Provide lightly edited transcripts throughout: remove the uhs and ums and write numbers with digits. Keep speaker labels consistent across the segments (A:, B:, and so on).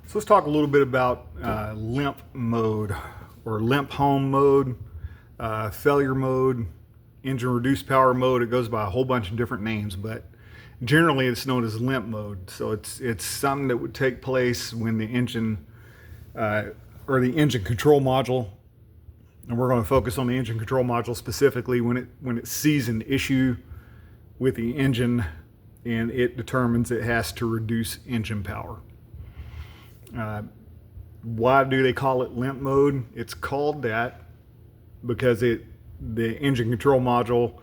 A: So let's talk a little bit about limp mode or limp home mode, failure mode, engine reduced power mode. It goes by a whole bunch of different names, but generally it's known as limp mode. So it's something that would take place when the engine or the engine control module, and we're going to focus on the engine control module specifically, when it sees an issue with the engine and it determines it has to reduce engine power. Why do they call it limp mode? It's called that because the engine control module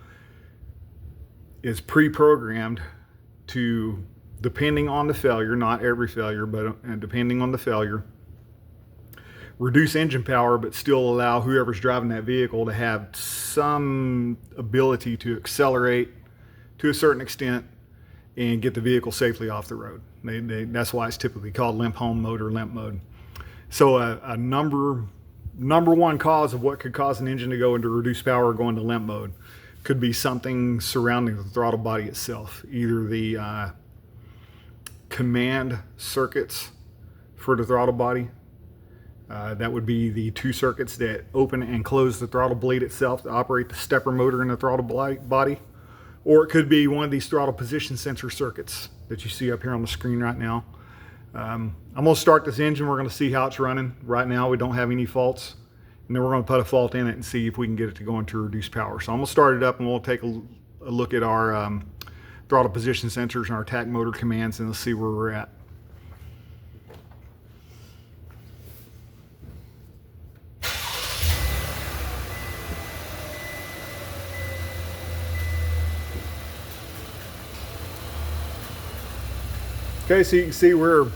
A: is pre-programmed to, depending on the failure, not every failure, but depending on the failure, reduce engine power, but still allow whoever's driving that vehicle to have some ability to accelerate to a certain extent and get the vehicle safely off the road. That's why it's typically called limp home mode or limp mode. So a number one cause of what could cause an engine to go into reduced power or go into limp mode could be something surrounding the throttle body itself, either the command circuits for the throttle body. That would be the two circuits that open and close the throttle blade itself to operate the stepper motor in the throttle body. Or it could be one of these throttle position sensor circuits that you see up here on the screen right now. I'm going to start this engine. We're going to see how it's running. Right now we don't have any faults. And then we're going to put a fault in it and see if we can get it to go into reduced power. So I'm going to start it up and we'll take a look at our throttle position sensors and our tach motor commands, and let's see where we're at. Okay, so you can see we're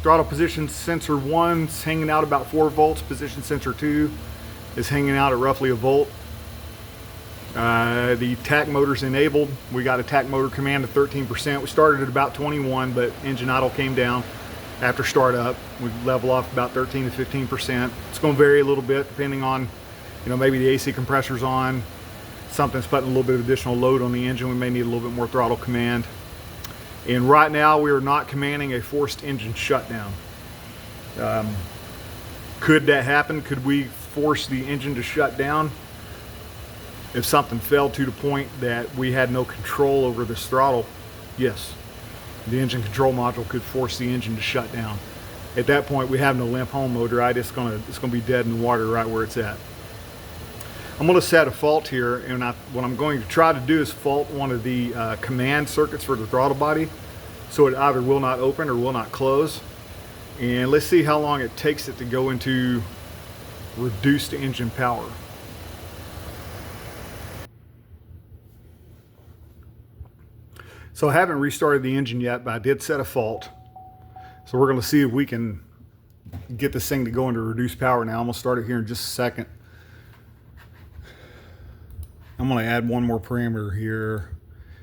A: throttle position sensor 1's hanging out about 4 volts. Position sensor 2 is hanging out at roughly a volt. The tach motor's enabled. We got a tach motor command of 13%. We started at about 21, but engine idle came down after startup. We level off about 13 to 15%. It's going to vary a little bit depending on, maybe the AC compressor's on. Something's putting a little bit of additional load on the engine. We may need a little bit more throttle command. And right now we are not commanding a forced engine shutdown. Could that happen? Could we force the engine to shut down if something failed to the point that we had no control over this throttle? Yes, the engine control module could force the engine to shut down. At that point we have no limp home mode, right? It's gonna be dead in the water right where it's at. I'm going to set a fault here, and what I'm going to try to do is fault one of the command circuits for the throttle body, so it either will not open or will not close. And let's see how long it takes it to go into reduced engine power. So I haven't restarted the engine yet, but I did set a fault. So we're going to see if we can get this thing to go into reduced power now. I'm going to start it here in just a second. I'm going to add one more parameter here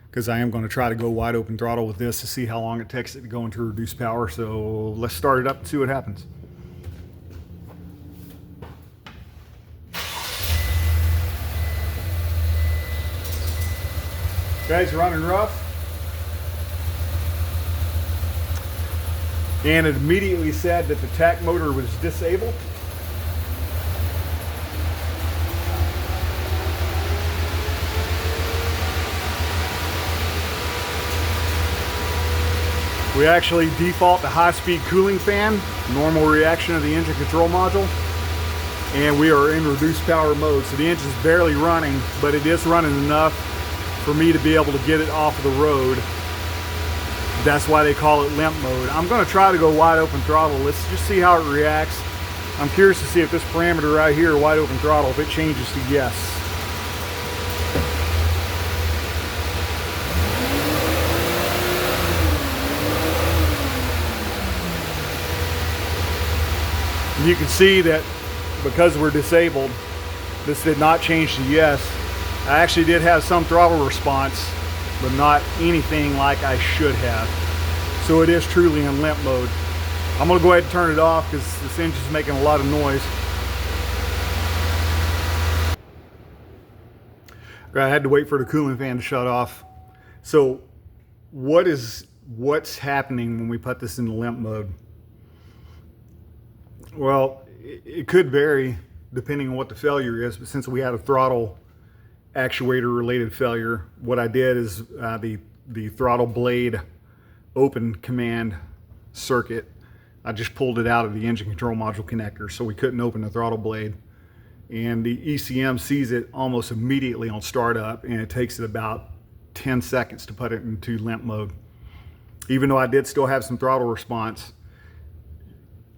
A: because I am going to try to go wide open throttle with this to see how long it takes it to go into reduced power. So let's start it up and see what happens. Okay, it's running rough. And it immediately said that the tach motor was disabled. We actually default to high-speed cooling fan, normal reaction of the engine control module, and we are in reduced power mode. So the engine's barely running, but it is running enough for me to be able to get it off of the road. That's why they call it limp mode. I'm going to try to go wide open throttle. Let's just see how it reacts. I'm curious to see if this parameter right here, wide open throttle, if it changes to yes. You can see that because we're disabled, this did not change to yes. I actually did have some throttle response, but not anything like I should have. So it is truly in limp mode. I'm going to go ahead and turn it off because this engine's making a lot of noise. I had to wait for the cooling fan to shut off. So what's happening when we put this into limp mode? Well, it could vary depending on what the failure is, but since we had a throttle actuator related failure, what I did is the throttle blade open command circuit, I just pulled it out of the engine control module connector, so we couldn't open the throttle blade. And the ECM sees it almost immediately on startup, and it takes it about 10 seconds to put it into limp mode. Even though I did still have some throttle response,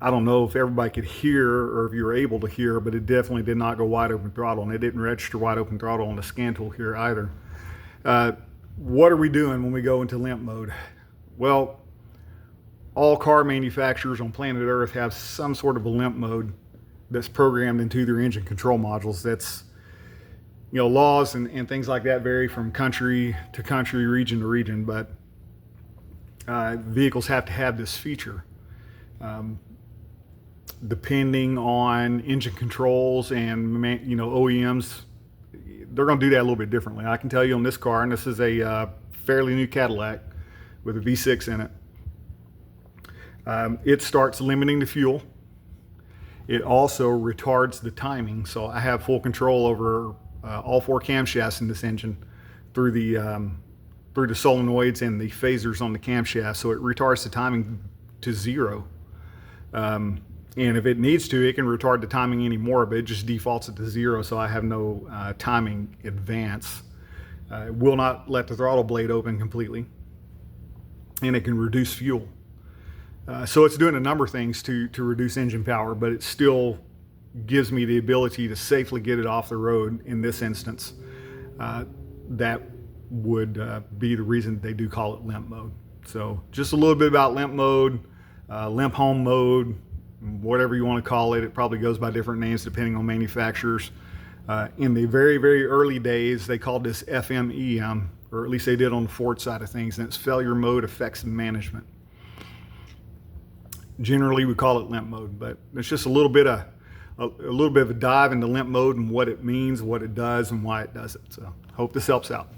A: I don't know if everybody could hear or if you were able to hear, but it definitely did not go wide open throttle, and it didn't register wide open throttle on the scan tool here either. What are we doing when we go into limp mode? Well, all car manufacturers on planet Earth have some sort of a limp mode that's programmed into their engine control modules. That's, laws and things like that vary from country to country, region to region, but vehicles have to have this feature. Depending on engine controls and OEMs, they're going to do that a little bit differently. I can tell you on this car, and this is a fairly new Cadillac with a V6 in it, it starts limiting the fuel. It also retards the timing, so I have full control over all four camshafts in this engine through the solenoids and the phasers on the camshaft, so it retards the timing to 0. And if it needs to, it can retard the timing anymore, but it just defaults it to 0, so I have no timing advance. It will not let the throttle blade open completely, and it can reduce fuel. So it's doing a number of things to reduce engine power, but it still gives me the ability to safely get it off the road in this instance. That would be the reason they do call it limp mode. So just a little bit about limp mode, limp home mode, whatever you want to call it. It probably goes by different names depending on manufacturers. In the very, very early days, they called this FMEM, or at least they did on the Ford side of things, and it's failure mode effects management. Generally, we call it limp mode, but it's just a little bit of a dive into limp mode and what it means, what it does, and why it does it. So, hope this helps out.